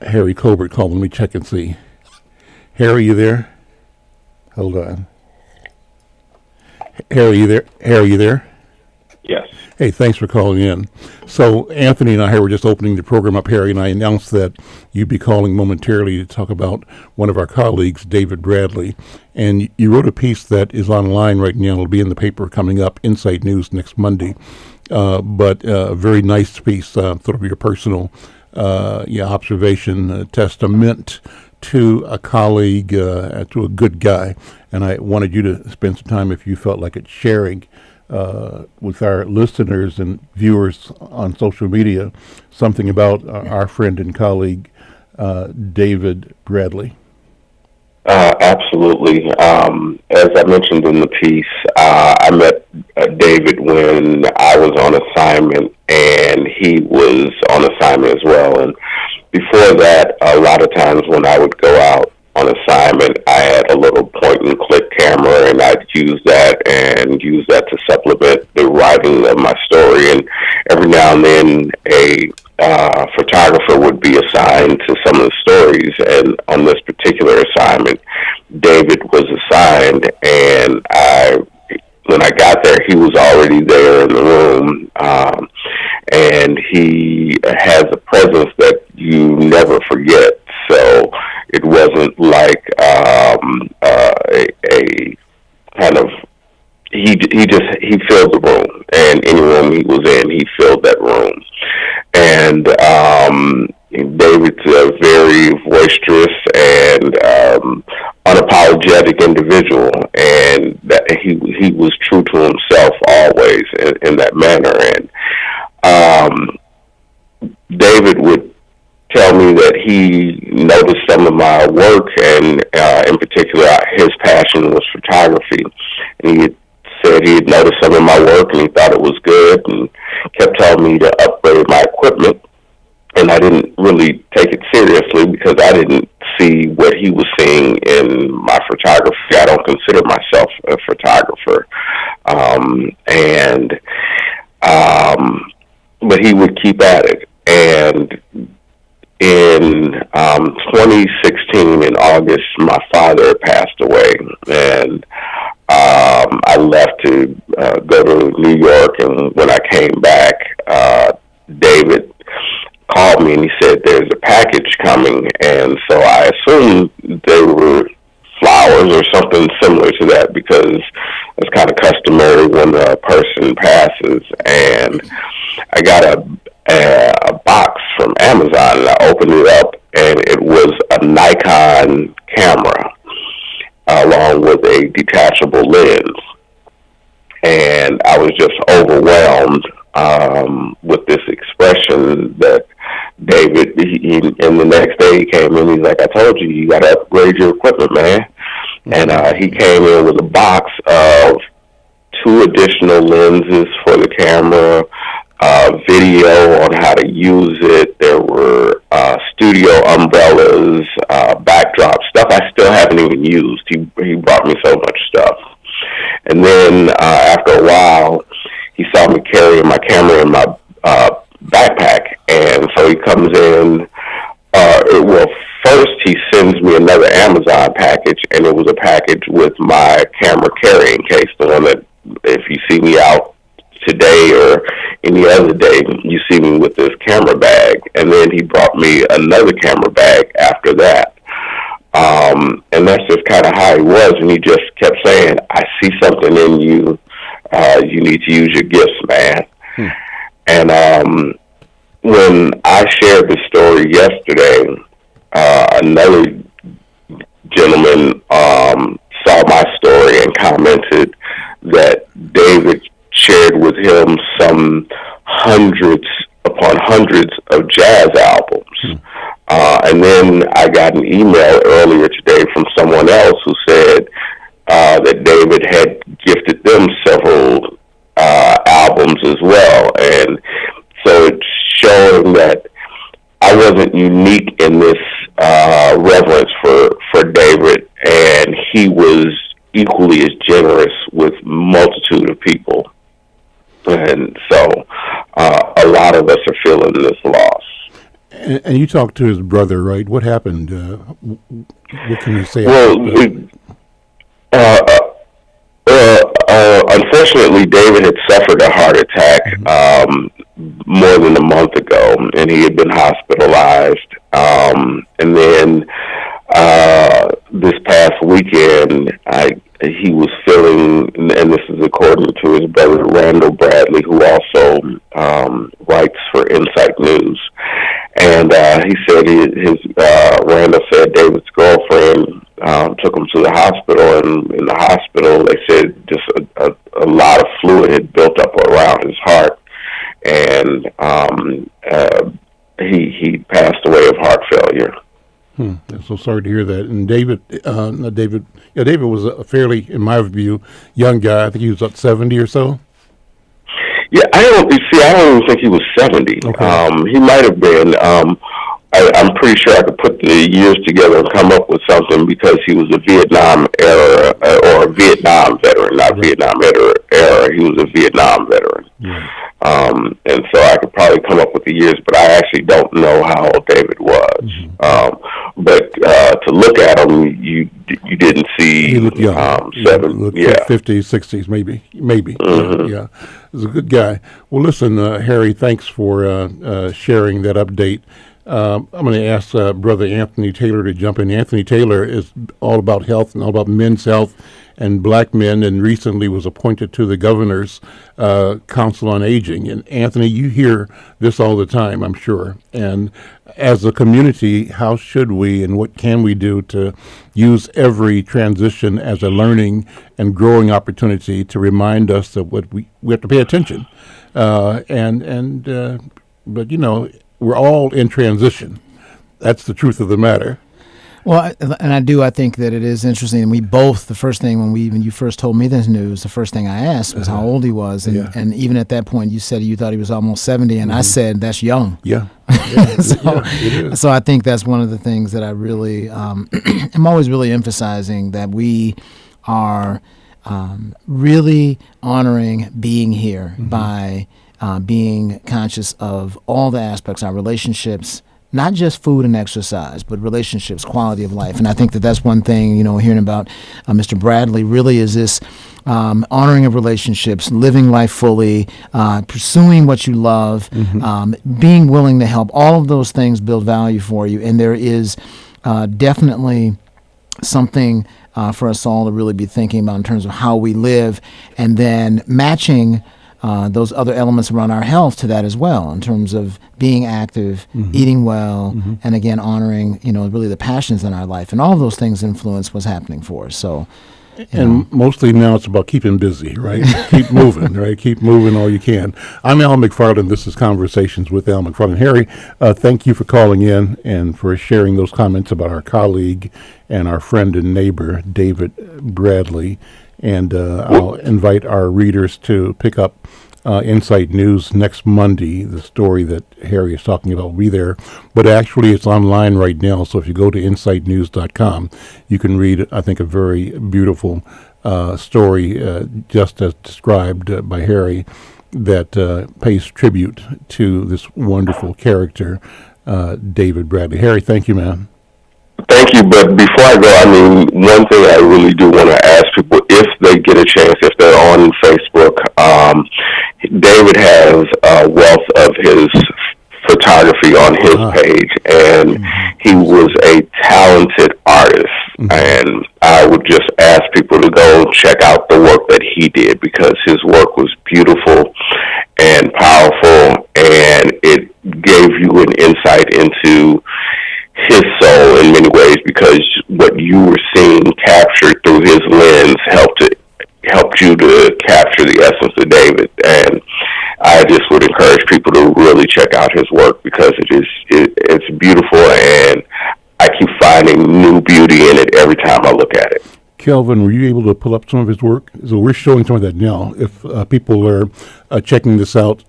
Harry Colbert calling. Let me check and see. Harry, you there? Hold on. Harry, you there? Harry, you there? Yes. Hey, thanks for calling in. So Anthony and I were just opening the program up, Harry, and I announced that you'd be calling momentarily to talk about one of our colleagues, David Bradley. And you wrote a piece that is online right now. It'll be in the paper coming up, Insight News, next Monday. But a very nice piece, sort of your personal observation, testament to a colleague, to a good guy. And I wanted you to spend some time, if you felt like it, sharing with our listeners and viewers on social media something about our friend and colleague, David Bradley. Absolutely. As I mentioned in the piece, I met David when I was on assignment, and he was on assignment as well. And before that, a lot of times when I would go out on assignment, I had a little point-and-click camera, and I'd use that to supplement the writing of my story. And every now and then, a photographer would be assigned to some of the stories. And on this particular assignment, David was assigned, and when I got there, he was already there in the room, and he has a presence that you never forget. So it wasn't like a kind of he filled the room, and any room he was in, he filled that room. And David's a very boisterous and unapologetic individual, and that he was true to himself always in that manner. And David would tell me that he noticed some of my work, and in particular, his passion was photography. And he said he had noticed some of my work, and he thought it was good, and kept telling me to upgrade my equipment. And I didn't really take it seriously because I didn't see what he was seeing in my photography. I don't consider myself a photographer. But he would keep at it. And in 2016, in August, my father passed away, and I left to go to New York. And when I came back, David called me and he said, "There's a package coming." And so I assumed they were flowers or something similar to that, because it's kind of customary when a person passes. And I got a box from Amazon, and I opened it up, and it was a Nikon camera along with a detachable lens. And I was just overwhelmed with this expression that David, and the next day he came in, he's like, "I told you, you got to upgrade your equipment, man." And he came in with a box of 2 additional lenses for the camera, video on how to use it. There were studio umbrellas, backdrop stuff I still haven't even used. He brought me so much stuff. And then after a while, he saw me carrying my camera in my backpack, and so he comes in. First he sends me another Amazon package, and it was a package with my camera carrying case, the one that if you see me out today or any other day, you see me with this camera bag. And then he brought me another camera bag after that. And that's just kind of how he was. And he just kept saying, "I see something in you. You need to use your gifts, man." And when I shared the story yesterday, another gentleman saw my story and commented that David shared with him some hundreds upon hundreds of jazz albums. And then I got an email earlier today from someone else who said that David had gifted them several albums as well. And so it's showing that I wasn't unique in this reverence for David, and he was equally as generous with multitude of people. And so a lot of us are feeling this loss. And you talked to his brother, right? What happened? What can you say Well, about that? unfortunately, David had suffered a heart attack more than a month ago, and he had been hospitalized. And then this past weekend, he was feeling, and this is according to his brother Randall Bradley, who also writes for Insight News. And he said Randall said David's girlfriend took him to the hospital, and in the hospital they said just a lot of fluid had built up around his heart, and he passed away of heart failure. I'm so sorry to hear that. And David was a fairly, in my view, young guy. I think he was about 70 or so. Yeah, I don't even think he was 70. Okay. He might have been. I'm pretty sure I could put the years together and come up with something, because he was a Vietnam era, or a Vietnam veteran, not right. Vietnam era. He was a Vietnam veteran. Yeah. And so I could probably come up with the years, but I actually don't know how old David was. Mm-hmm. But to look at him, you didn't see. He looked young. 50s, 60s, maybe. Mm-hmm. Yeah, he was a good guy. Well, listen, Harry, thanks for sharing that update. I'm going to ask Brother Anthony Taylor to jump in. Anthony Taylor is all about health and all about men's health and black men, and recently was appointed to the Governor's Council on Aging. And Anthony, you hear this all the time, I'm sure. And as a community, how should we and what can we do to use every transition as a learning and growing opportunity to remind us that what we have to pay attention. But you know, we're all in transition. That's the truth of the matter. Well, and I think that it is interesting. And we both, the first thing when you first told me this news, the first thing I asked was how old he was. And even at that point, you said you thought he was almost 70. And I said, that's young. Yeah. So I think that's one of the things that I really, I'm always really emphasizing, that we are really honoring being here by being conscious of all the aspects, our relationships, not just food and exercise, but relationships, quality of life. And I think that that's one thing, hearing about Mr. Bradley really is this honoring of relationships, living life fully, pursuing what you love, being willing to help. All of those things build value for you. And there is definitely something for us all to really be thinking about in terms of how we live, and then matching those other elements around our health to that as well, in terms of being active, eating well, and again, honoring, really the passions in our life. And all of those things influence what's happening for us. So, mostly now it's about keeping busy, right? Keep moving, right? Keep moving all you can. I'm Al McFarlane. This is Conversations with Al McFarlane. Harry, thank you for calling in and for sharing those comments about our colleague and our friend and neighbor, David Bradley. And I'll invite our readers to pick up Insight News next Monday. The story that Harry is talking about will be there. But actually, it's online right now. So if you go to insightnews.com, you can read, I think, a very beautiful story, just as described by Harry, that pays tribute to this wonderful character, David Bradley. Harry, thank you, man. Thank you, but before I go, one thing I really do want to ask people, if they get a chance, if they're on Facebook, David has a wealth of his photography on his page, and he was a talented artist, and I would just ask people to go check out the work that he did, because his work was beautiful and powerful, and it gave you an insight into his soul in many ways, because what you were seeing captured through his lens helped you to capture the essence of David. And I just would encourage people to really check out his work, because it's beautiful, and I keep finding new beauty in it every time I look at it. Kelvin, were you able to pull up some of his work? So we're showing some of that now. If people are checking this out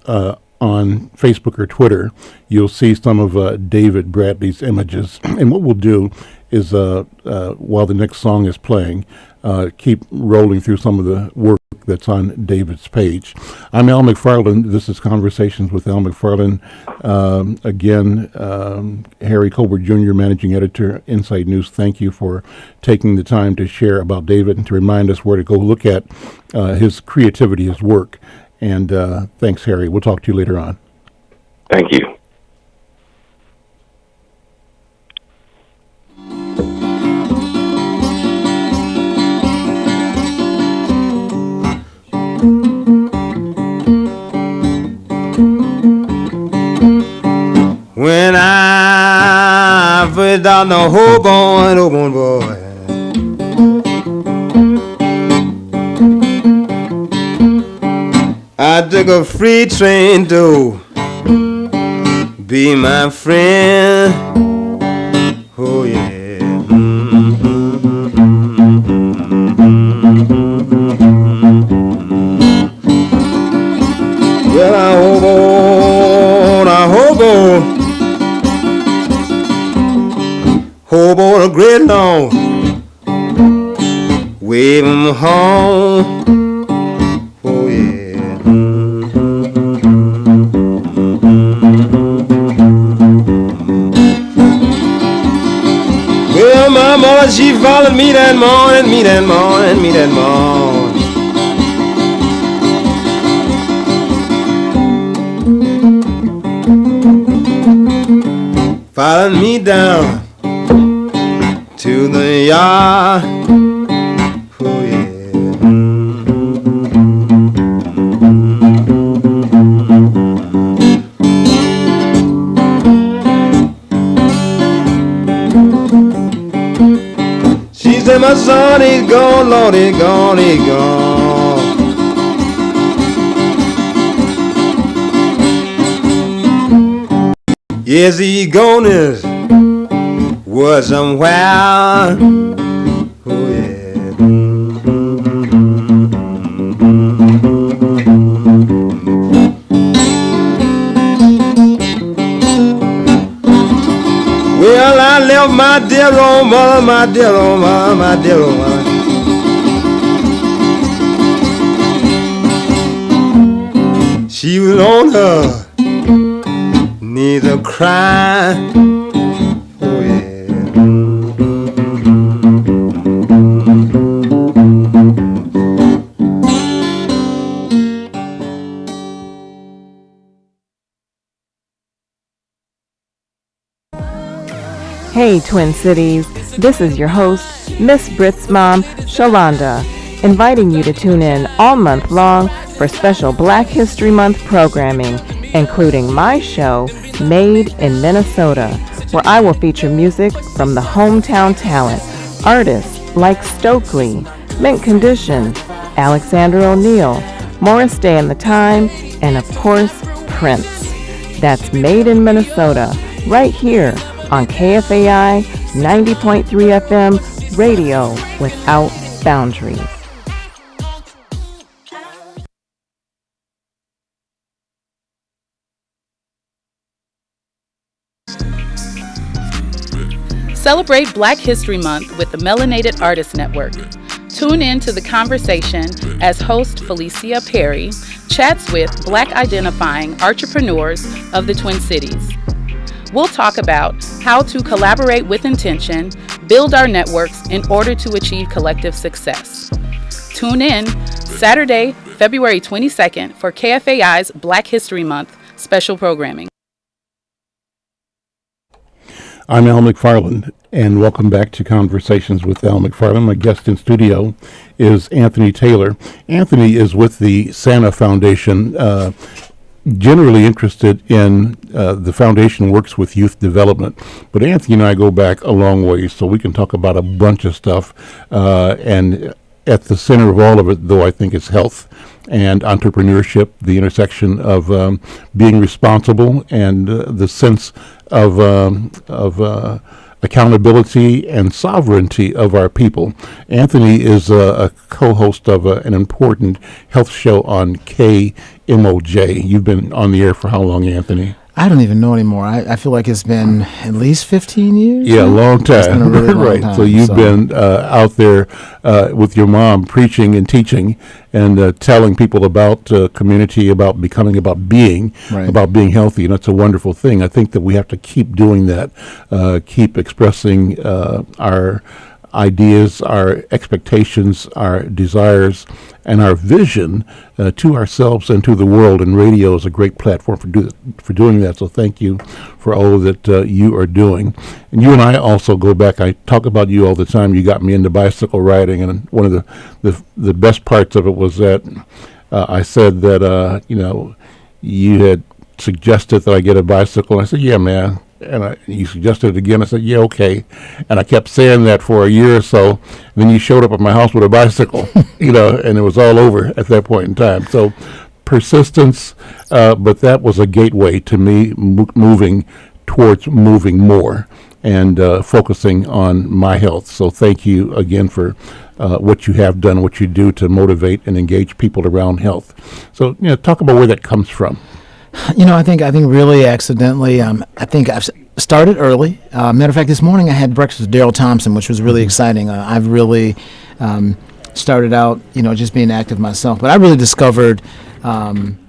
on Facebook or Twitter, you'll see some of David Bradley's images. And what we'll do is, while the next song is playing, keep rolling through some of the work that's on David's page. I'm Al McFarlane. This is Conversations with Al McFarlane. Again, Harry Colbert Jr., Managing Editor, Inside News, thank you for taking the time to share about David and to remind us where to go look at his creativity, his work. And thanks, Harry. We'll talk to you later on. Thank you. When I first down the Hoborn boy, I took a free train to be my friend. Oh yeah. Well, I hobo a great long wave 'em home. Oh yeah. Well, my mother, she followed me that morning. Followed me down to the yard. Oh yeah. She said, my son, he's gone, Lord, he's gone. Yes, he gone is was somewhere. Oh yeah. Well, I left my dear old mother, my dear old mother. She was on her knees a cry. Oh yeah. Hey, Twin Cities, this is your host, Miss Brit's mom, Shalonda, inviting you to tune in all month long for special Black History Month programming, including my show, Made in Minnesota, where I will feature music from the hometown talent, artists like Stokely, Mint Condition, Alexander O'Neal, Morris Day and the Time, and of course, Prince. That's Made in Minnesota, right here on KFAI 90.3 FM, radio without boundaries. Celebrate Black History Month with the Melanated Artists Network. Tune in to the conversation as host Felicia Perry chats with Black identifying entrepreneurs of the Twin Cities. We'll talk about how to collaborate with intention, build our networks in order to achieve collective success. Tune in Saturday, February 22nd for KFAI's Black History Month special programming. I'm Al McFarlane, and welcome back to Conversations with Al McFarlane. My guest in studio is Anthony Taylor. Anthony is with the Santa Foundation, generally interested in the foundation works with youth development. But Anthony and I go back a long way, so we can talk about a bunch of stuff. And at the center of all of it, though, I think is health and entrepreneurship, the intersection of being responsible and the sense of accountability and sovereignty of our people. Anthony is a co-host of an important health show on KMOJ. You've been on the air for how long, Anthony? I don't even know anymore. I feel like it's been at least 15 years. Yeah, a long time. It's been a really long right. time. So you've been out there with your mom preaching and teaching and telling people about community, about becoming, about being, Right. about being healthy. And that's a wonderful thing. I think that we have to keep doing that, keep expressing our ideas, our expectations, our desires, and our vision to ourselves and to the world. And radio is a great platform for doing that. So thank you for all that you are doing. And you and I also go back. I talk about you all the time. You got me into bicycle riding, and one of the best parts of it was that I said that you had suggested that I get a bicycle. I said, "Yeah, man." And you suggested it again. I said, "Yeah, okay." And I kept saying that for a year or so. And then you showed up at my house with a bicycle, and it was all over at that point in time. So persistence, but that was a gateway to me moving towards moving more and focusing on my health. So thank you again for what you have done, what you do to motivate and engage people around health. So, talk about where that comes from. I think really accidentally. I think I've started early. Matter of fact, this morning I had breakfast with Daryl Thompson, which was really exciting. I've really started out, just being active myself, but I really discovered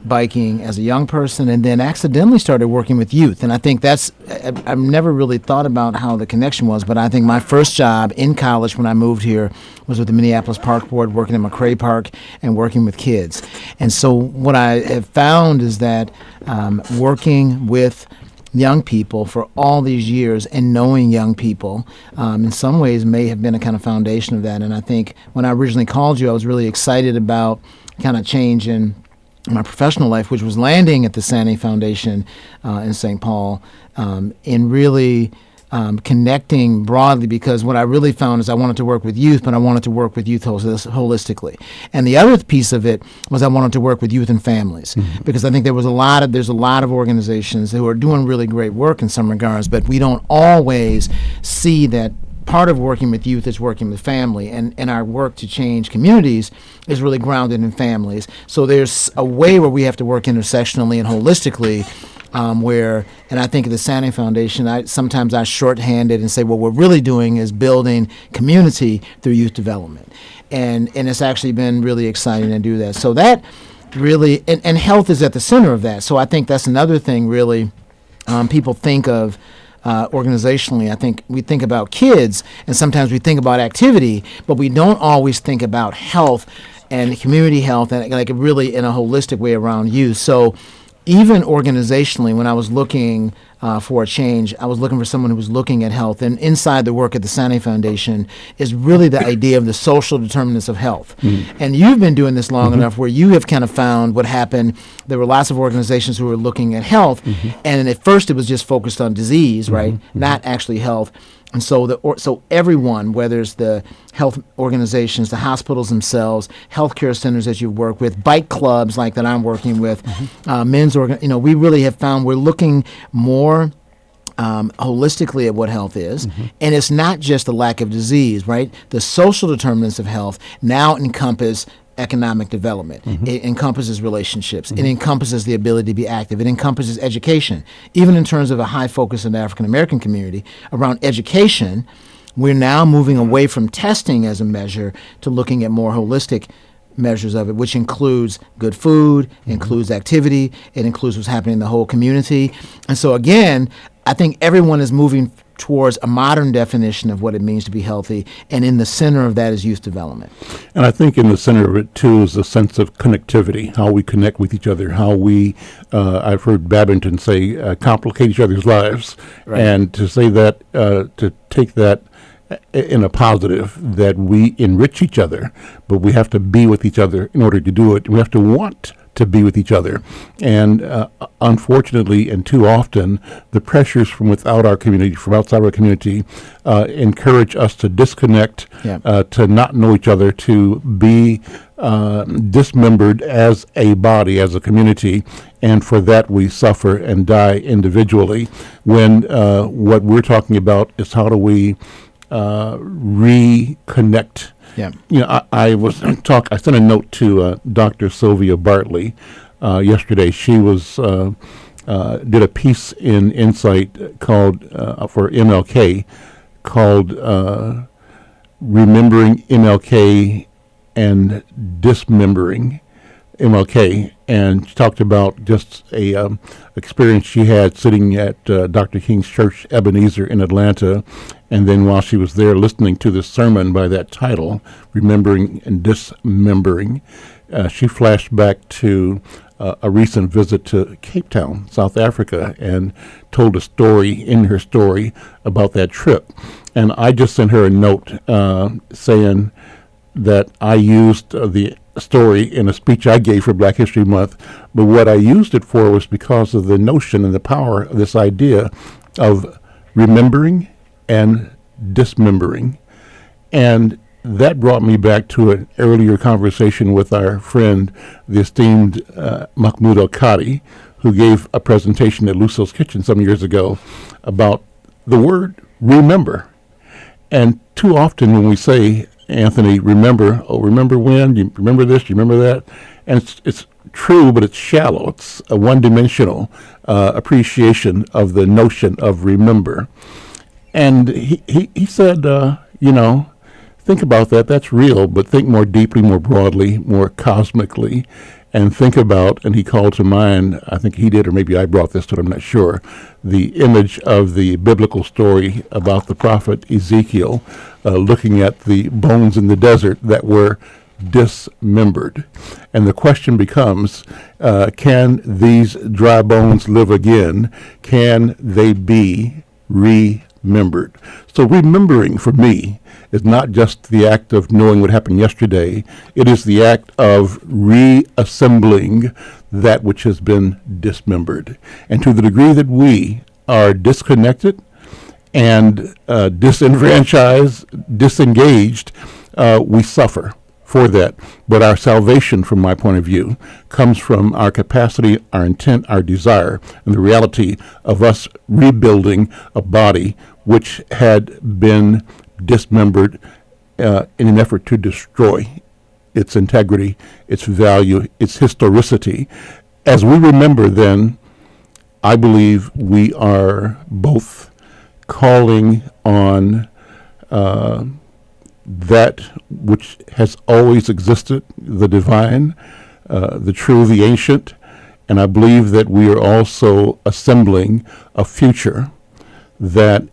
biking as a young person, and then accidentally started working with youth. And I think I've never really thought about how the connection was, but I think my first job in college when I moved here was with the Minneapolis Park Board, working in McCray Park and working with kids. And so what I have found is that working with young people for all these years and knowing young people in some ways may have been a kind of foundation of that. And I think when I originally called you, I was really excited about kind of change in my professional life, which was landing at the Sani Foundation in St. Paul, in really connecting broadly, because what I really found is I wanted to work with youth, but I wanted to work with youth holistically. And the other piece of it was I wanted to work with youth and families, because I think there's a lot of organizations who are doing really great work in some regards, but we don't always see that part of working with youth is working with family, and our work to change communities is really grounded in families. So there's a way where we have to work intersectionally and holistically, and I think at the Sani Foundation, sometimes I shorthand it and say what we're really doing is building community through youth development, and it's actually been really exciting to do that. So that really, and health is at the center of that. So I think that's another thing really people think of. Organizationally, I think we think about kids, and sometimes we think about activity, but we don't always think about health and community health, and like really in a holistic way around youth. So even organizationally, when I was looking for a change, I was looking for someone who was looking at health. And inside the work at the Sani Foundation is really the idea of the social determinants of health. And you've been doing this long enough where you have kind of found what happened. There were lots of organizations who were looking at health, and at first it was just focused on disease, right? Not actually health. And so so everyone, whether it's the health organizations, the hospitals themselves, healthcare centers that you work with, bike clubs like that I'm working with, men's we really have found we're looking more holistically at what health is. And it's not just the lack of disease, right? The social determinants of health now encompass economic development. It encompasses relationships. It encompasses the ability to be active. It encompasses education. Even in terms of a high focus in the African American community around education, we're now moving away from testing as a measure to looking at more holistic measures of it, which includes good food, includes activity, it includes what's happening in the whole community. And so again, I think everyone is moving towards a modern definition of what it means to be healthy, and in the center of that is youth development. And I think in the center of it, too, is a sense of connectivity, how we connect with each other, how we, I've heard Babington say, complicate each other's lives. Right. And to say that, to take that in a positive, that we enrich each other, but we have to be with each other in order to do it. We have to want to be with each other. And unfortunately, and too often, the pressures from without our community, from outside our community, encourage us to disconnect, to not know each other, to be dismembered as a body, as a community, and for that we suffer and die individually, when what we're talking about is how do we reconnect. Yeah. I sent a note to Dr. Sylvia Bartley yesterday. She was did a piece in Insight called for MLK called Remembering MLK and Dismembering MLK, and she talked about just a experience she had sitting at Dr. King's Church, Ebenezer, in Atlanta, and then while she was there listening to the sermon by that title, Remembering and Dismembering, she flashed back to a recent visit to Cape Town, South Africa, and told a story in her story about that trip. And I just sent her a note saying that I used the story in a speech I gave for Black History Month, but what I used it for was because of the notion and the power of this idea of remembering and dismembering. And that brought me back to an earlier conversation with our friend, the esteemed Mahmoud Al-Qadi, who gave a presentation at Lucille's Kitchen some years ago about the word remember. And too often when we say, Anthony, remember, oh, remember when, you remember this, you remember that, and it's true, but it's shallow. It's a one-dimensional appreciation of the notion of remember. And he said, think about that. That's real, but think more deeply, more broadly, more cosmically, and think about, and he called to mind, I think he did, or maybe I brought this to it, I'm not sure, the image of the biblical story about the prophet Ezekiel looking at the bones in the desert that were dismembered. And the question becomes, can these dry bones live again? Can they be remembered? So remembering for me is not just the act of knowing what happened yesterday. It is the act of reassembling that which has been dismembered. And to the degree that we are disconnected and disenfranchised, disengaged, we suffer for that. But our salvation, from my point of view, comes from our capacity, our intent, our desire, and the reality of us rebuilding a body which had been dismembered in an effort to destroy its integrity, its value, its historicity. As we remember then, I believe we are both calling on that which has always existed, the divine, the true, the ancient, and I believe that we are also assembling a future that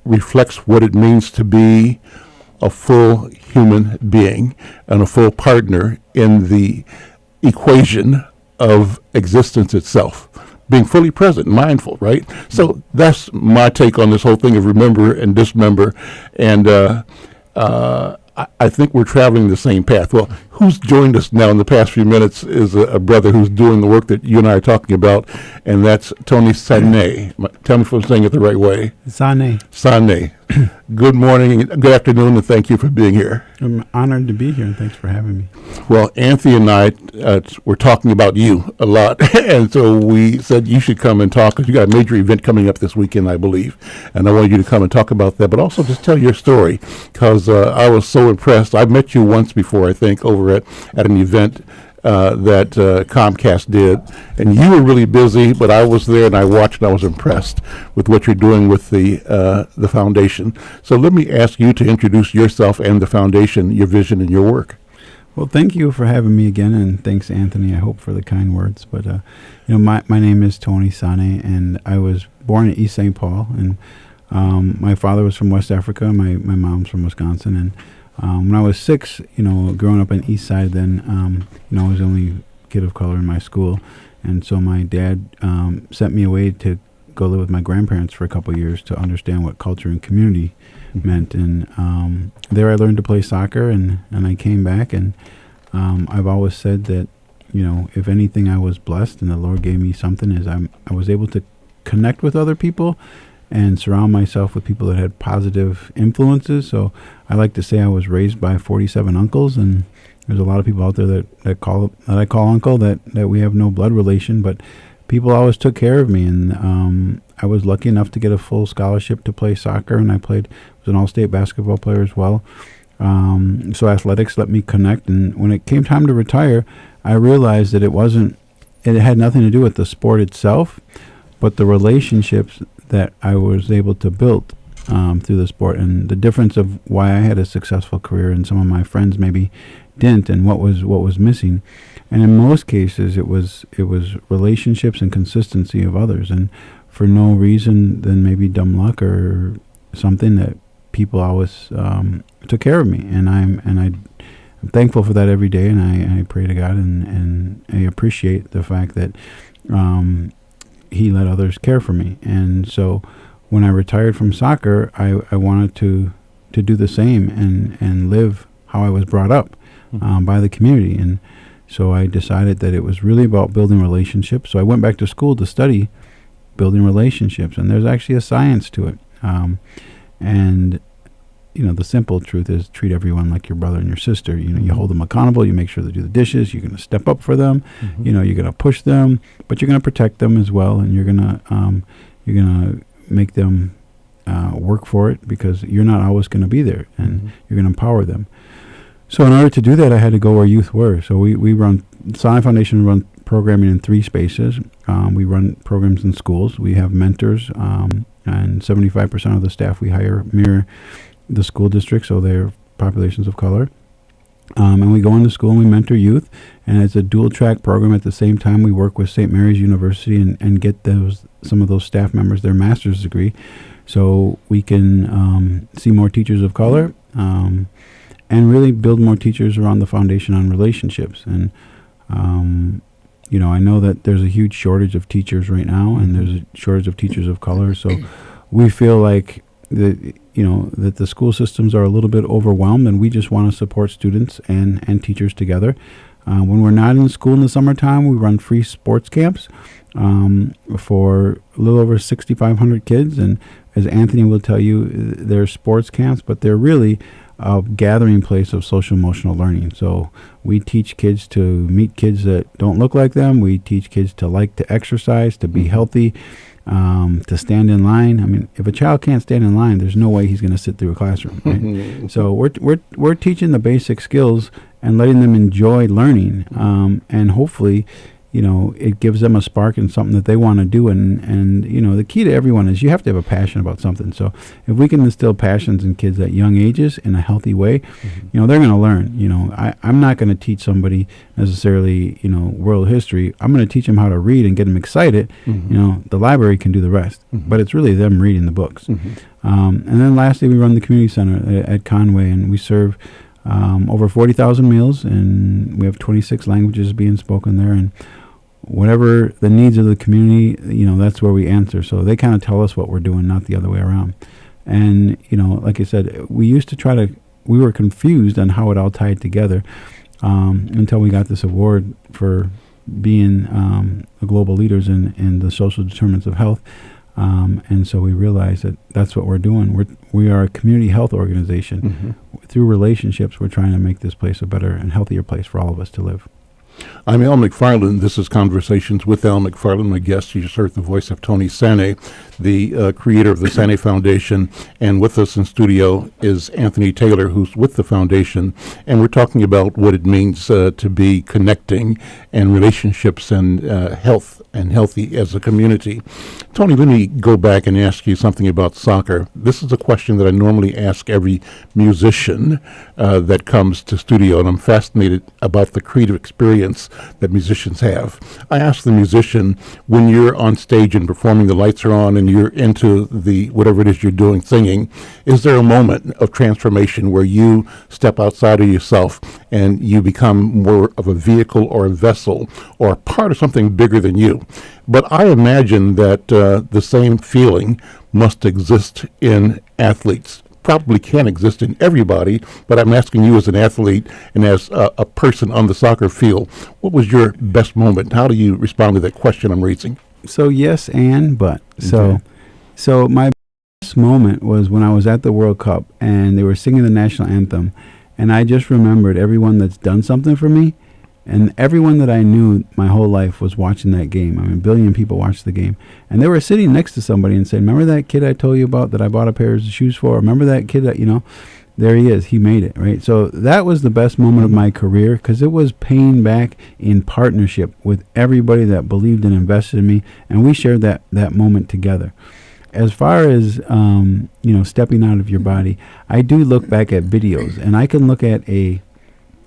reflects what it means to be a full human being and a full partner in the equation of existence itself. Being fully present, mindful, right? So that's my take on this whole thing of remember and dismember. And I think we're traveling the same path. Well, who's joined us now in the past few minutes is a brother who's doing the work that you and I are talking about, and that's Tony Sane. Tell me if I'm saying it the right way. Sane. Good morning, good afternoon, and thank you for being here. I'm honored to be here, and thanks for having me. Well, Anthony and I were talking about you a lot, and so we said you should come and talk, because you got a major event coming up this weekend, I believe, and I wanted you to come and talk about that, but also just tell your story, because I was so impressed. I've met you once before, I think, over at an event that Comcast did, and you were really busy, but I was there and I watched and I was impressed with what you're doing with the foundation. So let me ask you to introduce yourself and the foundation, your vision and your work. Well, thank you for having me again, and thanks, Anthony, I hope, for the kind words. But my name is Tony Sane, and I was born in East St. Paul, and my father was from West Africa, my mom's from Wisconsin, and when I was 6, growing up on the East Side, then, I was the only kid of color in my school. And so my dad sent me away to go live with my grandparents for a couple of years to understand what culture and community meant. And there I learned to play soccer, and I came back. And I've always said that, if anything I was blessed and the Lord gave me something, is I was able to connect with other people and surround myself with people that had positive influences. So I like to say I was raised by 47 uncles, and there's a lot of people out there that I call uncle that we have no blood relation, but people always took care of me. And I was lucky enough to get a full scholarship to play soccer, and I was an all-state basketball player as well. So athletics let me connect, and when it came time to retire, I realized that it wasn't it had nothing to do with the sport itself, but the relationships that I was able to build through the sport, and the difference of why I had a successful career and some of my friends maybe didn't, and what was missing. And in most cases, it was relationships and consistency of others, and for no reason than maybe dumb luck or something, that people always took care of me, and I'm thankful for that every day, and I pray to God, and I appreciate the fact that He let others care for me. And so when I retired from soccer, I wanted to do the same and live how I was brought up by the community. And so I decided that it was really about building relationships. So I went back to school to study building relationships, and there's actually a science to it. And the simple truth is treat everyone like your brother and your sister. You hold them accountable. You make sure they do the dishes. You're going to step up for them. You're going to push them, but you're going to protect them as well, and you're going to make them work for it, because you're not always going to be there, and you're going to empower them. So in order to do that, I had to go where youth were. So we run, Sinai Foundation run programming in 3 spaces. We run programs in schools. We have mentors, and 75% of the staff we hire mirror the school district, so they're populations of color. And we go into school and we mentor youth, and it's a dual track program. At the same time, we work with St. Mary's University and get some of those staff members their master's degree, so we can see more teachers of color, and really build more teachers around the foundation on relationships. And I know that there's a huge shortage of teachers right now, and there's a shortage of teachers of color, so we feel like that the school systems are a little bit overwhelmed, and we just want to support students and teachers together. When we're not in school in the summertime, we run free sports camps for a little over 6,500 kids. And as Anthony will tell you, they're sports camps, but they're really a gathering place of social emotional learning. So we teach kids to meet kids that don't look like them. We teach kids to like to exercise, to be healthy, to stand in line. I mean, if a child can't stand in line, there's no way he's going to sit through a classroom. Right? So we're teaching the basic skills and letting them enjoy learning, and hopefully, it gives them a spark and something that they want to do. And the key to everyone is you have to have a passion about something. So if we can instill passions in kids at young ages in a healthy way, they're going to learn. I'm not going to teach somebody necessarily, world history. I'm going to teach them how to read and get them excited. The library can do the rest, but it's really them reading the books. And then lastly, we run the community center at Conway, and we serve over 40,000 meals, and we have 26 languages being spoken there. And whatever the needs of the community, that's where we answer. So they kind of tell us what we're doing, not the other way around. And, like I said, we were confused on how it all tied together until we got this award for being global leaders in the social determinants of health. And so we realized that that's what we're doing. We are a community health organization. Through relationships, we're trying to make this place a better and healthier place for all of us to live. I'm Al McFarlane. This is Conversations with Al McFarlane. My guest, you just heard the voice of Tony Sane, the creator of the Sane Foundation. And with us in studio is Anthony Taylor, who's with the foundation. And we're talking about what it means to be connecting and relationships and health and healthy as a community. Tony, let me go back and ask you something about soccer. This is a question that I normally ask every musician that comes to studio, and I'm fascinated about the creative experience that musicians have. I ask the musician, when you're on stage and performing, the lights are on and you're into the whatever it is you're doing, singing, is there a moment of transformation where you step outside of yourself and you become more of a vehicle or a vessel or a part of something bigger than you? But I imagine that the same feeling must exist in athletes. Probably can't exist in everybody, but I'm asking you as an athlete and as a person on the soccer field, what was your best moment? How do you respond to that question I'm raising? So yes and but. Okay. So my best moment was when I was at the World Cup and they were singing the national anthem, and I just remembered everyone that's done something for me, and everyone that I knew my whole life was watching that game. I mean, 1 billion people watched the game. And they were sitting next to somebody and saying, remember that kid I told you about that I bought a pair of shoes for? Remember that kid that, there he is. He made it, right? So that was the best moment of my career because it was paying back in partnership with everybody that believed and invested in me, and we shared that moment together. As far as stepping out of your body, I do look back at videos, and I can look at a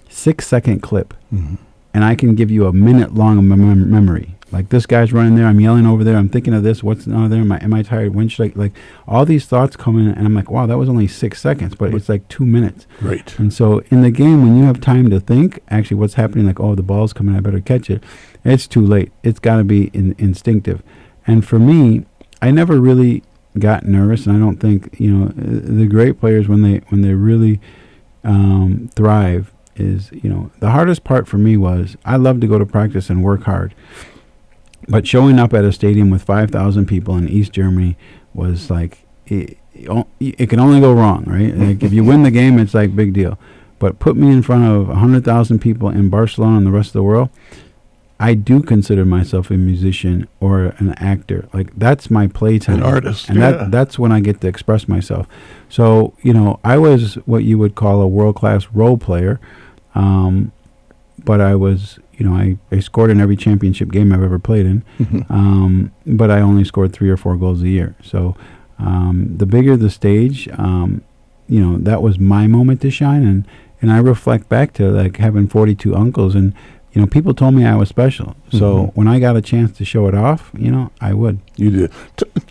6-second clip, and I can give you a minute long of memory. Like, this guy's running there, I'm yelling over there, I'm thinking of this, what's over there, am I tired, when should I, like, all these thoughts come in, and I'm like, wow, that was only 6 seconds, but it's like 2 minutes. Right. And so in the game, when you have time to think, actually what's happening, like, oh, the ball's coming, I better catch it, it's too late. It's got to be instinctive. And for me, I never really got nervous, and I don't think, the great players, when they really thrive, is, the hardest part for me was I love to go to practice and work hard. But showing up at a stadium with 5,000 people in East Germany was like, it can only go wrong, right? Like, if you win the game, it's like big deal. But put me in front of 100,000 people in Barcelona and the rest of the world, I do consider myself a musician or an actor. Like, that's my playtime. An artist, and that's when I get to express myself. So, I was what you would call a world-class role player, but I was, I scored in every championship game I've ever played in, but I only scored 3 or 4 goals a year. So the bigger the stage, that was my moment to shine, and I reflect back to, like, having 42 uncles, and people told me I was special. So when I got a chance to show it off, I would. You did.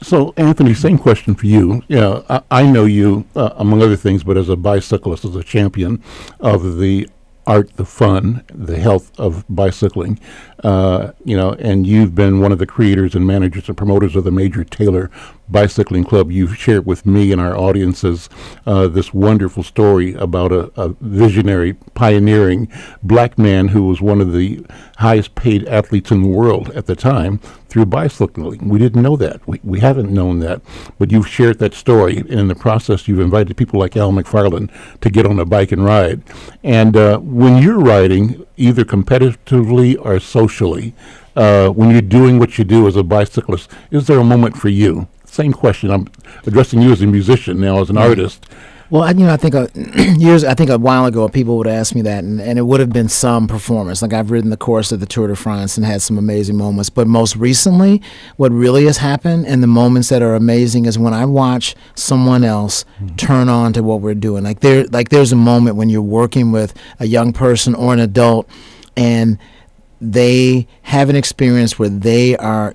So, Anthony, same question for you. Yeah, I know you, among other things, but as a bicyclist, as a champion of the art, the fun, the health of bicycling, and you've been one of the creators and managers and promoters of the Major Taylor Bicycling Club. You've shared with me and our audiences this wonderful story about a visionary, pioneering black man who was one of the highest paid athletes in the world at the time through bicycling. We didn't know that. We haven't known that. But you've shared that story, and in the process you've invited people like Al McFarlane to get on a bike and ride. And when you're riding, either competitively or socially, when you're doing what you do as a bicyclist, is there a moment for you? Same question. I'm addressing you as a musician now, as an artist. Well, I think a while ago, people would ask me that, and it would have been some performance. Like, I've ridden the course of the Tour de France and had some amazing moments. But most recently, what really has happened, and the moments that are amazing, is when I watch someone else turn on to what we're doing. Like, there's a moment when you're working with a young person or an adult, and they have an experience where they are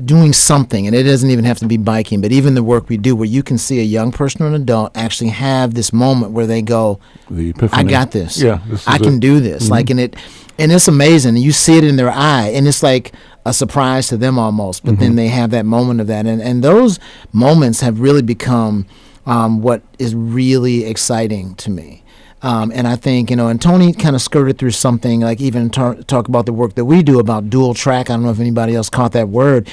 doing something, and it doesn't even have to be biking, but even the work we do, where you can see a young person or an adult actually have this moment where they go, the epiphany. I got this. Yeah, I can do this. Like, and it's amazing. You see it in their eye, and it's like a surprise to them almost, but then they have that moment of that, and those moments have really become what is really exciting to me. And I think, and Tony kind of skirted through something, like even talk about the work that we do about dual track. I don't know if anybody else caught that word,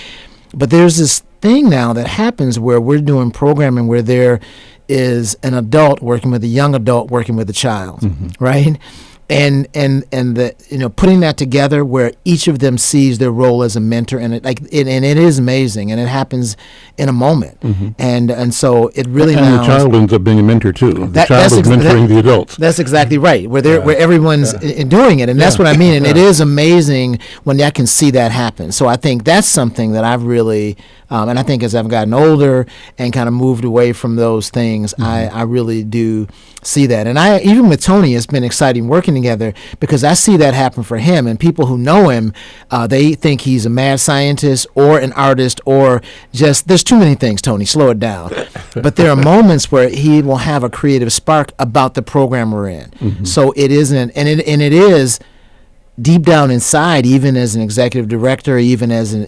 but there's this thing now that happens where we're doing programming where there is an adult working with a young adult working with a child, right? And the putting that together where each of them sees their role as a mentor, and it is amazing, and it happens in a moment, and so it really and the child ends up being a mentor too. The child is mentoring the adults. That's exactly right. Where everyone's doing it, and that's what I mean. And it is amazing when I can see that happen. So I think that's something that I've really, and I think as I've gotten older and kind of moved away from those things, I really do see that. And even with Tony, it's been exciting working together because I see that happen for him, and people who know him, they think he's a mad scientist or an artist or just, there's too many things, Tony, slow it down. But there are moments where he will have a creative spark about the program we're in. So it isn't, and it is deep down inside, even as an executive director, even as an,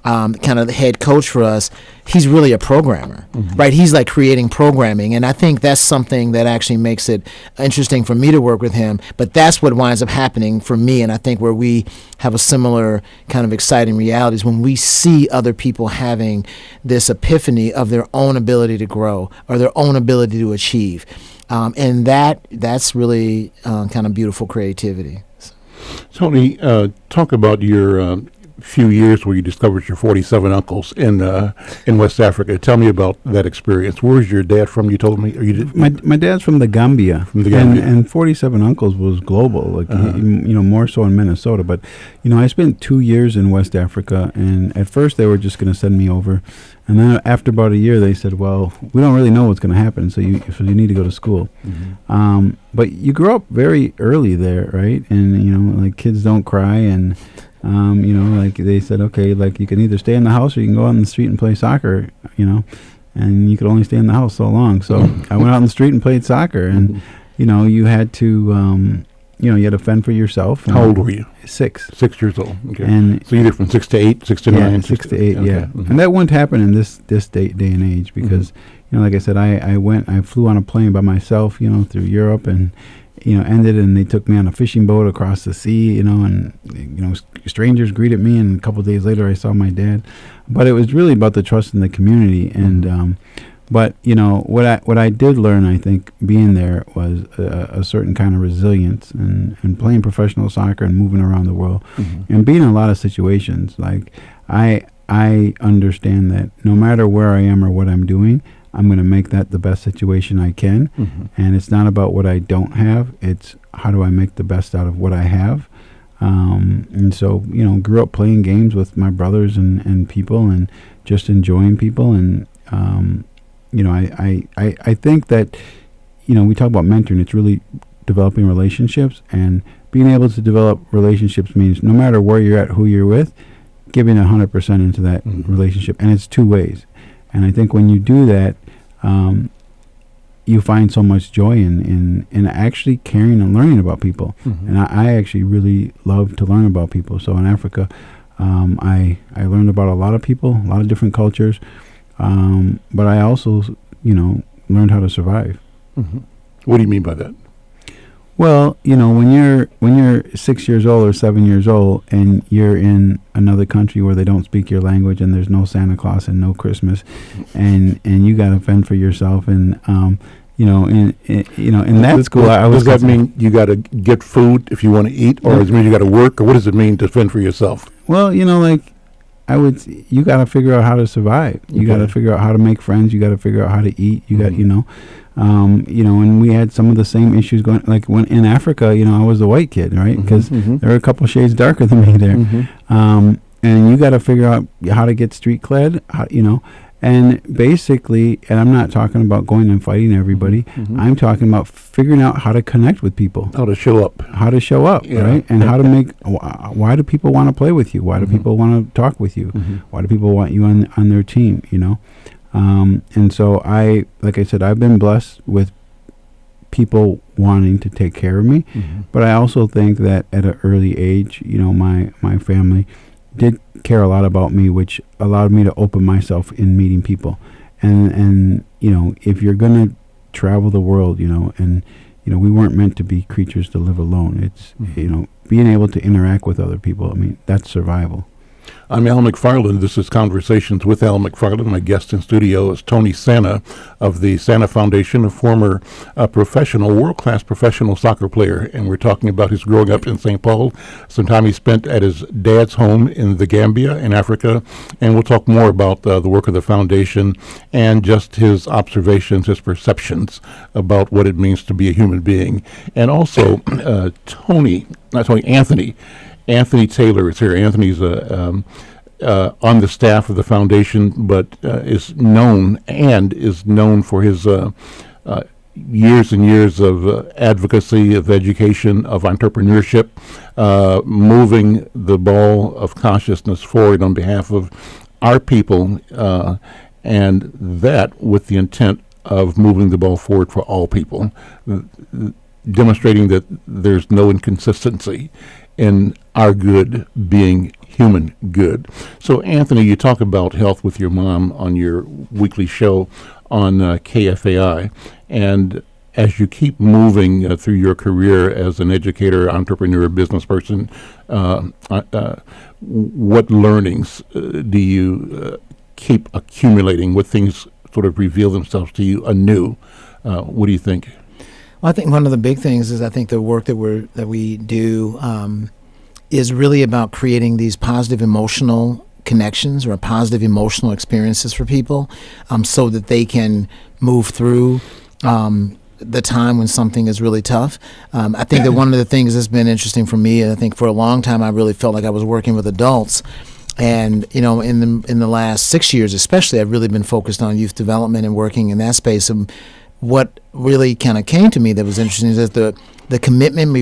kind of the head coach for us, he's really a programmer, right? He's like creating programming. And I think that's something that actually makes it interesting for me to work with him. But that's what winds up happening for me. And I think where we have a similar kind of exciting realities when we see other people having this epiphany of their own ability to grow or their own ability to achieve. And that's really kind of beautiful creativity. Tony, talk about your few years where you discovered your 47 uncles in West Africa. Tell me about that experience. Where's your dad from? You told me. Or you did, my dad's from the Gambia. From the Gambia. And 47 uncles was global, like more so in Minnesota. But I spent 2 years in West Africa, and at first they were just going to send me over, and then after about a year they said, "Well, we don't really know what's going to happen, so you need to go to school." Mm-hmm. But you grow up very early there, right? And like kids don't cry, and like they said, okay, like you can either stay in the house or you can go out in the street and play soccer, and you could only stay in the house so long. So I went out in the street and played soccer, and you had to you had to fend for yourself. How old were you? 6. 6 years old. Okay. And so either from 6 to 8, 6 to 9, 6 to 8. Okay. Yeah, Mm-hmm. and that wouldn't happen in this day and age because like I said, I flew on a plane by myself, through Europe, and ended, and they took me on a fishing boat across the sea, and strangers greeted me, and a couple of days later I saw my dad. But it was really about the trust in the community, and but what I did learn, I think, being there was a certain kind of resilience, and playing professional soccer and moving around the world, and being in a lot of situations. Like I understand that no matter where I am or what I'm doing, I'm going to make that the best situation I can. And it's not about what I don't have. It's how do I make the best out of what I have. And so, grew up playing games with my brothers and people, and just enjoying people. And, I think that, we talk about mentoring. It's really developing relationships, and being able to develop relationships means no matter where you're at, who you're with, giving 100% into that relationship. And it's two ways. And I think when you do that, you find so much joy in actually caring and learning about people. And I actually really love to learn about people. So in Africa, I learned about a lot of people, a lot of different cultures, but I also, learned how to survive. What do you mean by that? Well, when you're 6 years old or 7 years old, and you're in another country where they don't speak your language, and there's no Santa Claus and no Christmas, and you got to fend for yourself, and in that school, I was. Does that mean you got to get food if you want to eat, or does it mean you got to work, or what does it mean to fend for yourself? Well, you got to figure out how to survive. You got to figure out how to make friends. You got to figure out how to eat. You got, and we had some of the same issues going. Like when in Africa, I was the white kid, right? Because there were a couple shades darker than me there. And you got to figure out how to get street cred. And basically, and I'm not talking about going and fighting everybody. I'm talking about figuring out how to connect with people. How to show up. Right? And how to make, why do people want to play with you? Why do people want to talk with you? Why do people want you on their team, And so like I said, I've been blessed with people wanting to take care of me. But I also think that at an early age, my family did care a lot about me, which allowed me to open myself in meeting people. And if you're going to travel the world, and we weren't meant to be creatures to live alone. It's being able to interact with other people. I mean, that's survival. I'm Al McFarlane. This is Conversations with Al McFarlane. My guest in studio is Tony Sana of the Sana Foundation, a former world-class professional soccer player. And we're talking about his growing up in St. Paul, some time he spent at his dad's home in the Gambia in Africa. And we'll talk more about the work of the foundation and just his observations, his perceptions about what it means to be a human being. And also, Anthony Taylor is here. Anthony's on the staff of the foundation, but is known for his years and years of advocacy, of education, of entrepreneurship, moving the ball of consciousness forward on behalf of our people, and that with the intent of moving the ball forward for all people, demonstrating that there's no inconsistency in our good being human good. So, Anthony, you talk about health with your mom on your weekly show on KFAI, and as you keep moving through your career as an educator, entrepreneur, business person, what learnings do you keep accumulating? What things sort of reveal themselves to you anew? What do you think? Well, I think one of the big things is I think the work that we do is really about creating these positive emotional connections or positive emotional experiences for people, so that they can move through the time when something is really tough. I think that one of the things that's been interesting for me, and I think for a long time I really felt like I was working with adults. And in the last 6 years especially, I've really been focused on youth development and working in that space. And what really kind of came to me that was interesting is that the commitment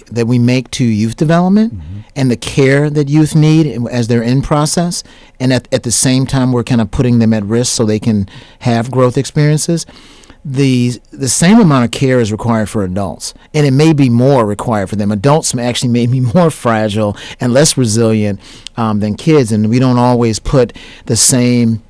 that we make to youth development and the care that youth need as they're in process, and at the same time we're kind of putting them at risk so they can have growth experiences. The same amount of care is required for adults, and it may be more required for them. Adults actually may be more fragile and less resilient than kids, and we don't always put the same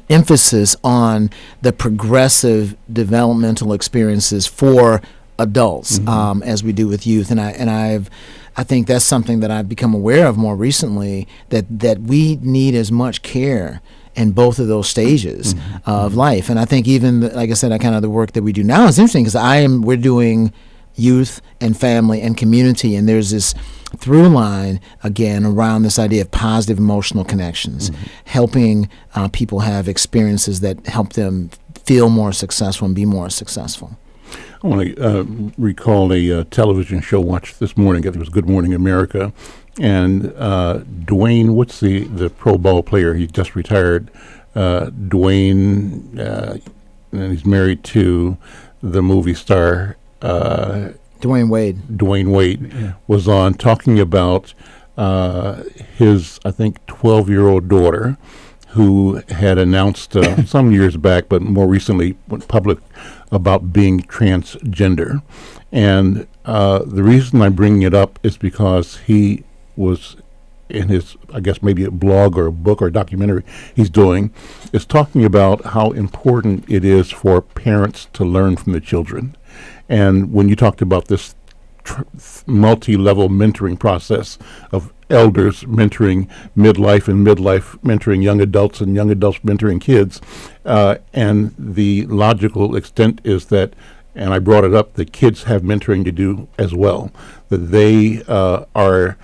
emphasis on the progressive developmental experiences for adults as we do with youth. And I think that's something that I've become aware of more recently, that we need as much care in both of those stages of life. And I think even, like I said, the work that we do now is interesting because we're doing youth and family and community, and there's this through line again around this idea of positive emotional connections, helping people have experiences that help them feel more successful and be more successful. I want to recall a television show watched this morning. It was Good Morning America. And Dwayne, what's the pro ball player? He just retired. Dwayne, and he's married to the movie star. Dwayne Wade was on talking about his, I think, 12-year-old daughter who had announced some years back, but more recently went public about being transgender. And the reason I'm bringing it up is because he was in his, I guess maybe a blog or a book or a documentary he's doing, is talking about how important it is for parents to learn from the children. And when you talked about this multi-level mentoring process of elders mentoring midlife and midlife mentoring young adults and young adults mentoring kids, and the logical extent is that, and I brought it up, that kids have mentoring to do as well, that they are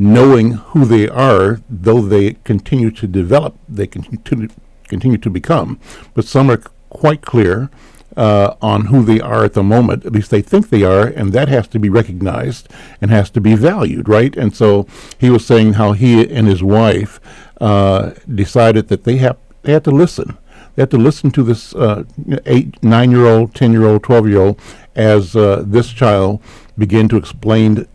knowing who they are, though they continue to develop, they continue to become. But some are quite clear on who they are at the moment, at least they think they are, and that has to be recognized and has to be valued, right? And so he was saying how he and his wife decided that they had to listen. They had to listen to this 8, 9-year-old, 10-year-old, 12-year-old as this child began to explain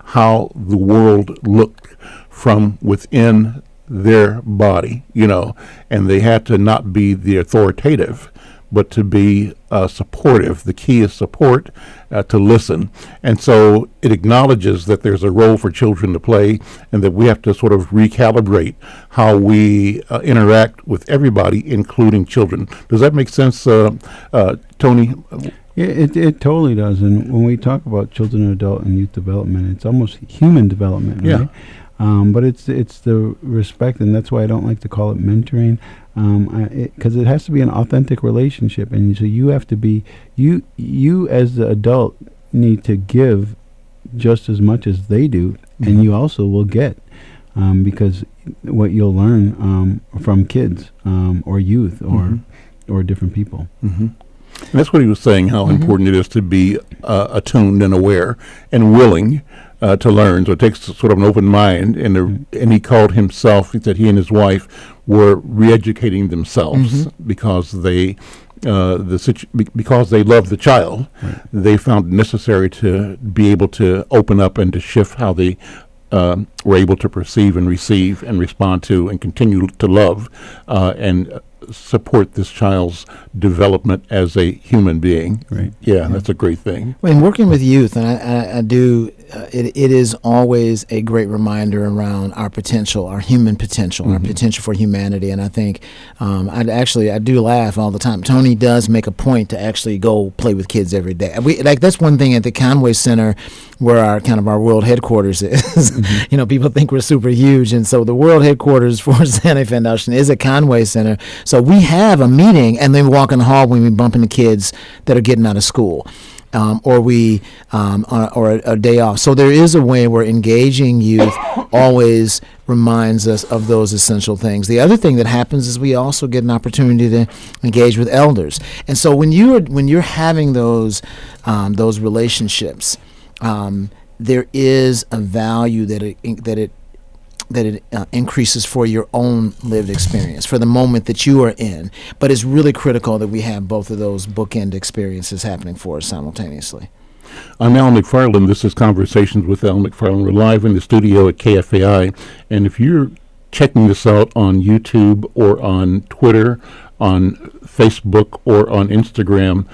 how the world looked from within their body, and they had to not be the authoritative, but to be supportive. The key is support, to listen. And so it acknowledges that there's a role for children to play and that we have to sort of recalibrate how we interact with everybody, including children. Does that make sense, Tony? Yeah, it totally does. And when we talk about children, adult, and youth development, it's almost human development, right? But it's the respect, and that's why I don't like to call it mentoring, because it has to be an authentic relationship, and so you have to be you as the adult need to give just as much as they do, and you also will get, because what you'll learn from kids or youth or different people. And that's what he was saying, how important it is to be attuned and aware and willing to learn. So it takes sort of an open mind. And he called himself, he said he and his wife were re-educating themselves because they because they love the child. Right. They found it necessary to be able to open up and to shift how they were able to perceive and receive and respond to and continue to love and support this child's development as a human being. Right. Yeah, that's a great thing. When working with youth, and I do, it is always a great reminder around our potential, our human potential, our potential for humanity. And I think I do laugh all the time. Tony does make a point to actually go play with kids every day. That's one thing at the Conway Center, where our world headquarters is. People think we're super huge, and so the world headquarters for Santa Fe Foundation is at Conway Center. So we have a meeting, and then we walk in the hall when we bump into kids that are getting out of school. or we or a day off. So there is a way where engaging youth always reminds us of those essential things. The other thing that happens is we also get an opportunity to engage with elders. And so when you're having those relationships, there is a value that it increases for your own lived experience, for the moment that you are in. But it's really critical that we have both of those bookend experiences happening for us simultaneously. I'm Al McFarlane. This is Conversations with Al McFarlane. We're live in the studio at KFAI. And if you're checking this out on YouTube or on Twitter, on Facebook or on Instagram,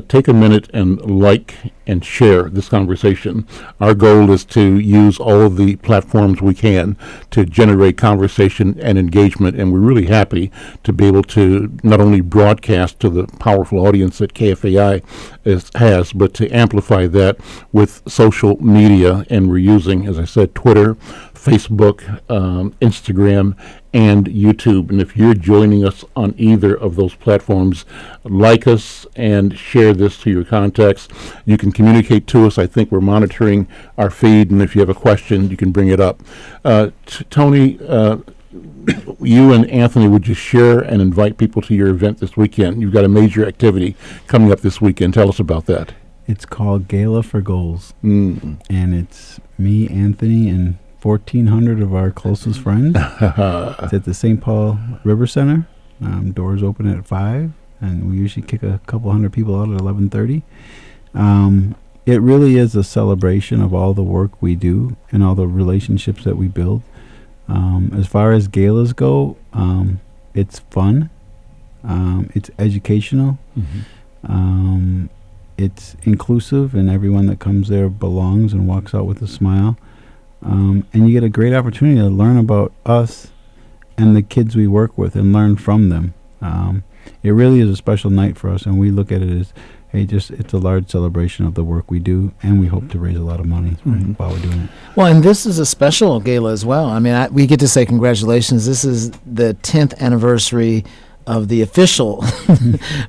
take a minute and like and share this conversation. Our goal is to use all of the platforms we can to generate conversation and engagement, and we're really happy to be able to not only broadcast to the powerful audience that KFAI has, but to amplify that with social media. And we're using, as I said, Twitter, Facebook, Instagram, and YouTube. And if you're joining us on either of those platforms, like us and share this to your contacts. You can communicate to us. I think we're monitoring our feed, and if you have a question, you can bring it up. Tony, you and Anthony, would you share and invite people to your event this weekend? You've got a major activity coming up this weekend. Tell us about that. It's called Gala for Goals, and it's me, Anthony, and 1,400 of our closest friends. It's at the St. Paul River Center. Doors open at 5, and we usually kick a couple hundred people out at 11:30. It really is a celebration of all the work we do and all the relationships that we build. As far as galas go, it's fun. It's educational. It's inclusive, and everyone that comes there belongs and walks out with a smile. And you get a great opportunity to learn about us and the kids we work with and learn from them. It really is a special night for us, and we look at it as, hey, it's a large celebration of the work we do, and we hope to raise a lot of money while we're doing it. Well, and this is a special gala as well. I mean, we get to say congratulations. This is the 10th anniversary of the official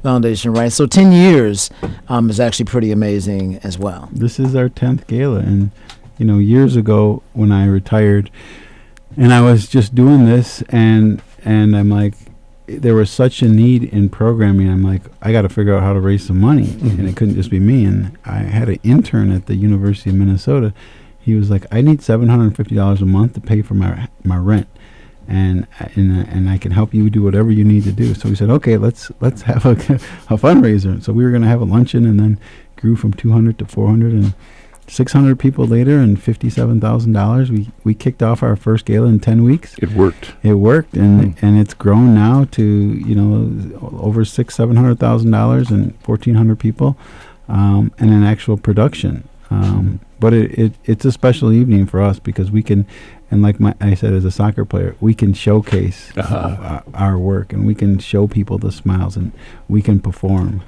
foundation, right? So 10 years is actually pretty amazing as well. This is our 10th gala, and years ago when I retired, and I was just doing this, and I'm like, there was such a need in programming. I'm like, I got to figure out how to raise some money, and it couldn't just be me. And I had an intern at the University of Minnesota. He was like, I need $750 a month to pay for my rent, and I can help you do whatever you need to do. So we said, okay, let's have a fundraiser. So we were going to have a luncheon, and then grew from 200 to 400 and 600 people later, and $57,000. We kicked off our first gala in 10 weeks. It worked, and it's grown now to over $700,000 and 1,400 people, and an actual production. But it's a special evening for us because we can, and like I said, as a soccer player, we can showcase our work, and we can show people the smiles, and we can perform.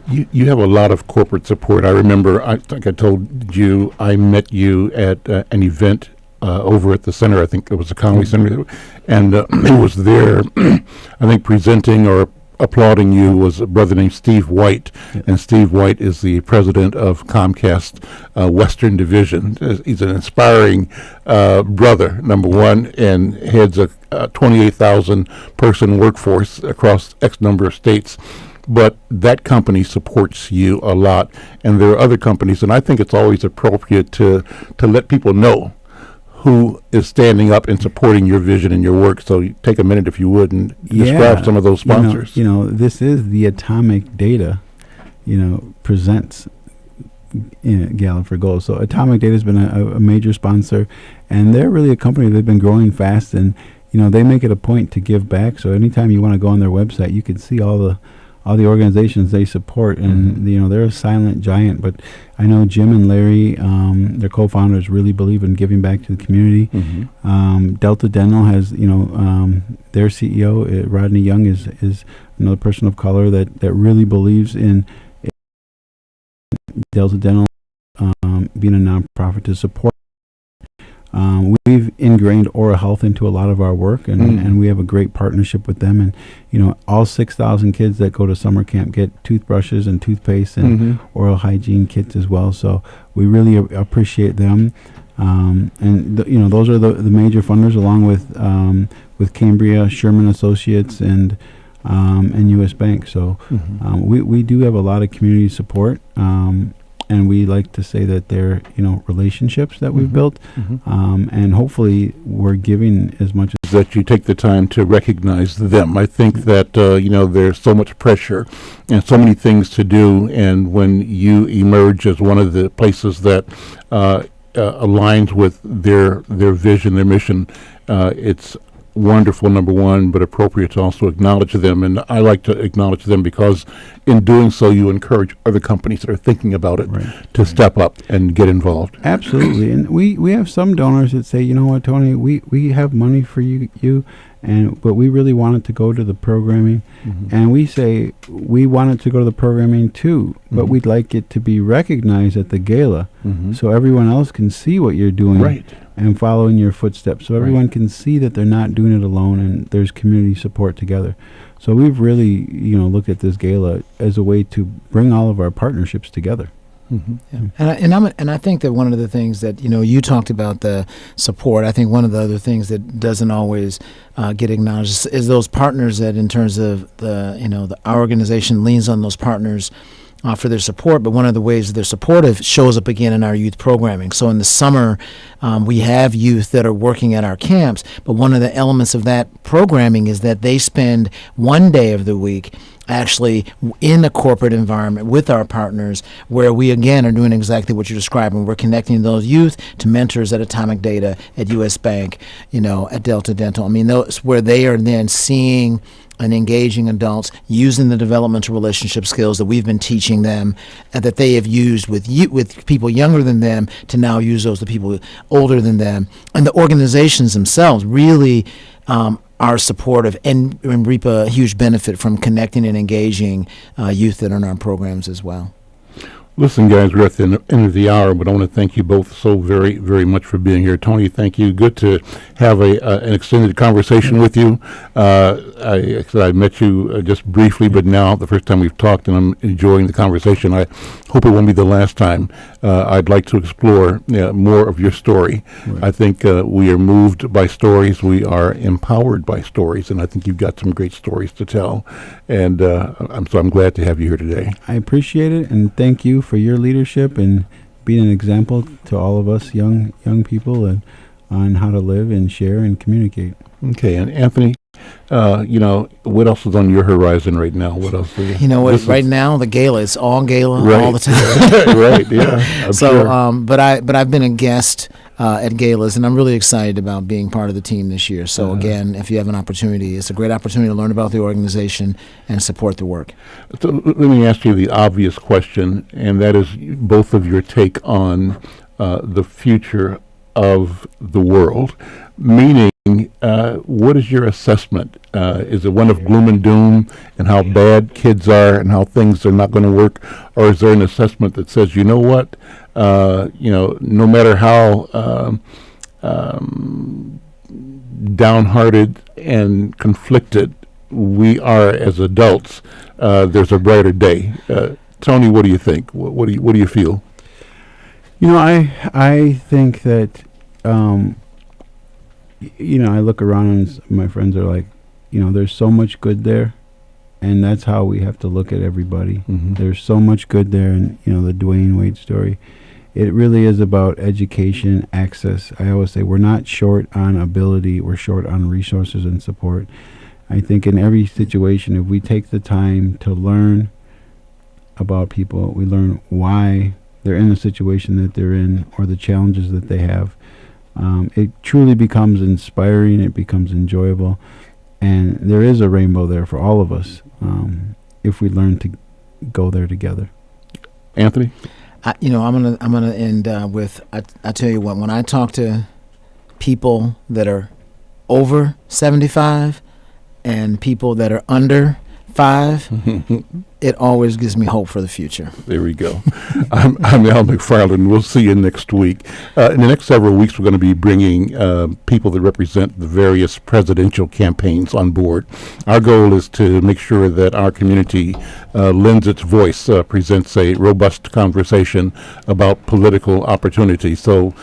You have a lot of corporate support. I remember, I think I told you, I met you at an event over at the center. I think it was the Conway Center. And who was there, I think presenting or applauding you was a brother named Steve White. Yeah. And Steve White is the president of Comcast Western Division. He's an inspiring brother, number one, and heads a 28,000 person workforce across X number of states. But that company supports you a lot, and there are other companies, and I think it's always appropriate to let people know who is standing up and supporting your vision and your work. So take a minute, if you would, and describe some of those sponsors. This is the Atomic Data, presents Gala for Goals. So Atomic Data has been a major sponsor, and they're really a company. They've been growing fast, and they make it a point to give back. So anytime you want to go on their website, you can see all the organizations they support, and they're a silent giant. But I know Jim and Larry, their co-founders, really believe in giving back to the community. Delta Dental has, their CEO, Rodney Young, is another person of color that really believes in Delta Dental being a nonprofit to support We've ingrained oral health into a lot of our work, and we have a great partnership with them. And all 6,000 kids that go to summer camp get toothbrushes and toothpaste and oral hygiene kits as well. So we really appreciate them. Those are the major funders, along with Cambria, Sherman Associates, and U.S. Bank. So we do have a lot of community support. And we like to say that they're, relationships that we've built, and hopefully we're giving as much as that you take the time to recognize them. I think that, there's so much pressure and so many things to do, and when you emerge as one of the places that aligns with their vision, their mission, it's wonderful, number one, but appropriate to also acknowledge them. And I like to acknowledge them because in doing so, you encourage other companies that are thinking about it to step up and get involved. Absolutely. And we have some donors that say, you know what, Tony, we have money for you, but we really want it to go to the programming. And we say we want it to go to the programming too, but we'd like it to be recognized at the gala so everyone else can see what you're doing and follow in your footsteps, so everyone can see that they're not doing it alone and there's community support together. So we've really, looked at this gala as a way to bring all of our partnerships together. And I think that one of the things that you talked about the support. I think one of the other things that doesn't always get acknowledged is those partners that, in terms of our organization leans on those partners for their support. But one of the ways they're supportive shows up again in our youth programming. So in the summer, we have youth that are working at our camps. But one of the elements of that programming is that they spend one day of the week actually in a corporate environment with our partners, where we again are doing exactly what you're describing. We're connecting those youth to mentors at Atomic Data, at U.S. Bank, at Delta Dental. I mean, those where they are then seeing and engaging adults using the developmental relationship skills that we've been teaching them and that they have used with people younger than them to now use those with people older than them. And the organizations themselves really are supportive and reap a huge benefit from connecting and engaging youth that are in our programs as well. Listen, guys, we're at the end of the hour, but I want to thank you both so very, very much for being here. Tony, thank you. Good to have an extended conversation with you. I met you just briefly, but now the first time we've talked, and I'm enjoying the conversation. I hope it won't be the last time. I'd like to explore more of your story. I think we are moved by stories. We are empowered by stories, and I think you've got some great stories to tell. And I'm glad to have you here today. I appreciate it, and thank you for your leadership and being an example to all of us young people and on how to live and share and communicate. Okay, and Anthony, what else is on your horizon right now? What else? Right now the gala is all gala all the time. Right, yeah. But I've been a guest at galas, and I'm really excited about being part of the team this year. So again, if you have an opportunity, it's a great opportunity to learn about the organization and support the work. So let me ask you the obvious question, and that is both of your take on the future of the world, meaning what is your assessment? Is it one of gloom and doom and how bad kids are and how things are not going to work? Or is there an assessment that says, you know what, no matter how downhearted and conflicted we are as adults, there's a brighter day? Tony, what do you think? What do you feel? I think that I look around and my friends are like, there's so much good there, and that's how we have to look at everybody. There's so much good there, and the Dwayne Wade story. It really is about education, access. I always say we're not short on ability, we're short on resources and support. I think in every situation, if we take the time to learn about people, we learn why they're in the situation that they're in or the challenges that they have. It truly becomes inspiring, it becomes enjoyable, and there is a rainbow there for all of us if we learn to go there together. Anthony? I'm gonna end with I tell you what, when I talk to people that are over 75 and people that are under 5, it always gives me hope for the future. There we go. I'm Al McFarlane. We'll see you next week. In the next several weeks, we're going to be bringing people that represent the various presidential campaigns on board. Our goal is to make sure that our community lends its voice, presents a robust conversation about political opportunity. So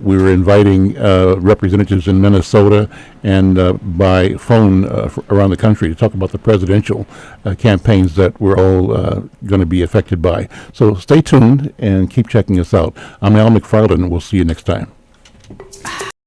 we were inviting representatives in Minnesota and by phone around the country to talk about the presidential campaigns that we're all going to be affected by. So stay tuned and keep checking us out. I'm Al McFarlane. We'll see you next time.